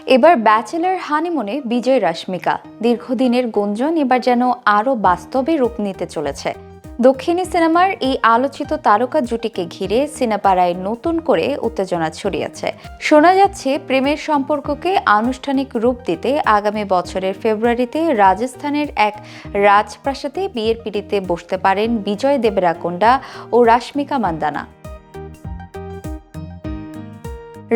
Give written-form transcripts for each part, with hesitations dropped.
এবার ব্যাচেলর হানিমুনে বিজয় রাশমিকা। দীর্ঘদিনের গুঞ্জন এবার যেন আরও বাস্তবে রূপ নিতে চলেছে। দক্ষিণী সিনেমার এই আলোচিত তারকা জুটিকে ঘিরে সিনেপাড়ায় নতুন করে উত্তেজনা ছড়িয়েছে। শোনা যাচ্ছে প্রেমের সম্পর্ককে আনুষ্ঠানিক রূপ দিতে আগামী বছরের ফেব্রুয়ারিতে রাজস্থানের এক রাজপ্রাসাদে বিয়ের পিঁড়িতে বসতে পারেন বিজয় দেবরাকোন্ডা ও রাশমিকা মান্দানা।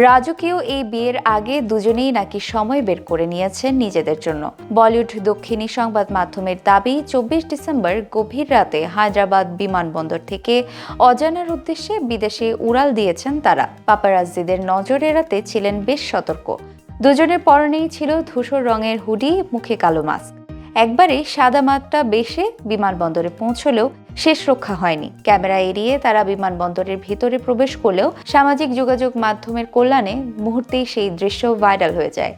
রাজকীয় এই বিয়ের আগে দুজনেই নাকি সময় বের করে নিয়েছেন নিজেদের জন্য। বলিউড দক্ষিণী সংবাদ মাধ্যমের দাবি, 24 ডিসেম্বর গভীর রাতে হায়দ্রাবাদ বিমানবন্দর থেকে অজানার উদ্দেশ্যে বিদেশে উড়াল দিয়েছেন তারা। পাপারাজ্জিদের নজর এড়াতে ছিলেন বেশ সতর্ক। দুজনের পরনেই ছিল ধূসর রঙের হুডি, মুখে কালো মাস্ক। একবারে সাদা মাত্রা বেশে বিমানবন্দরে পৌঁছলেও শেষ রক্ষা হয়নি। ক্যামেরা এড়িয়ে তারা বিমানবন্দরের ভিতরে প্রবেশ করলেও সামাজিক যোগাযোগ মাধ্যমের কল্যাণে মুহূর্তেই সেই দৃশ্য ভাইরাল হয়ে যায়।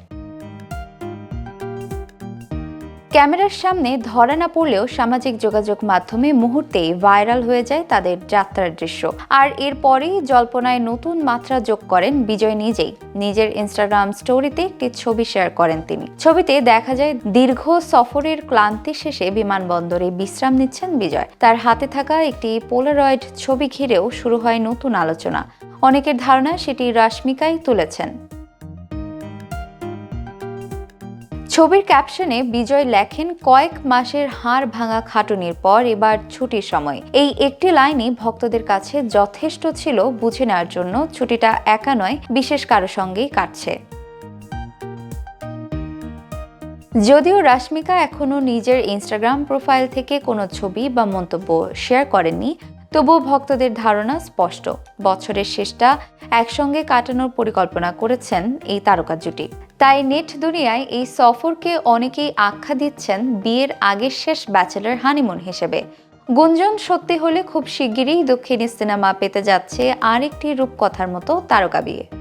ক্যামেরার সামনে ধরা না পড়লেও সামাজিক যোগাযোগ মাধ্যমে মুহূর্তেই ভাইরাল হয়ে যায় তাদের যাত্রার দৃশ্য। আর এরপরেই জল্পনায় নতুন মাত্রা যোগ করেন বিজয় নিজেই। নিজের ইনস্টাগ্রাম স্টোরিতে একটি ছবি শেয়ার করেন তিনি। ছবিতে দেখা যায় দীর্ঘ সফরের ক্লান্তি শেষে বিমানবন্দরে বিশ্রাম নিচ্ছেন বিজয়। তার হাতে থাকা একটি পোলারয়েড ছবি ঘিরেও শুরু হয় নতুন আলোচনা। অনেকের ধারণা সেটি রাশমিকাই তুলেছেন। ছবির ক্যাপশনে বিজয় লেখেন, কয়েক মাসের হাড় ভাঙা খাটুনির পর এবার ছুটির সময়। এই একটি লাইনই ভক্তদের কাছে যথেষ্ট ছিল বুঝে নেওয়ার জন্য ছুটিটা একা নয়, বিশেষ কারো সঙ্গেই কাটছে। যদিও রাশমিকা এখনো নিজের ইনস্টাগ্রাম প্রোফাইল থেকে কোনো ছবি বা মন্তব্য শেয়ার করেননি, তবুও ভক্তদের ধারণা স্পষ্ট, বছরের শেষটা একসঙ্গে কাটানোর পরিকল্পনা করেছেন এই তারকা জুটি। তাই নেট দুনিয়ায় এই সফরকে অনেকেই আখ্যা দিচ্ছেন বিয়ের আগের শেষ ব্যাচেলর হানিমুন হিসেবে। গুঞ্জন সত্যি হলে খুব শিগগিরই দক্ষিণী সিনেমা পেতে যাচ্ছে আরেকটি রূপকথার মতো তারকা বিয়ে।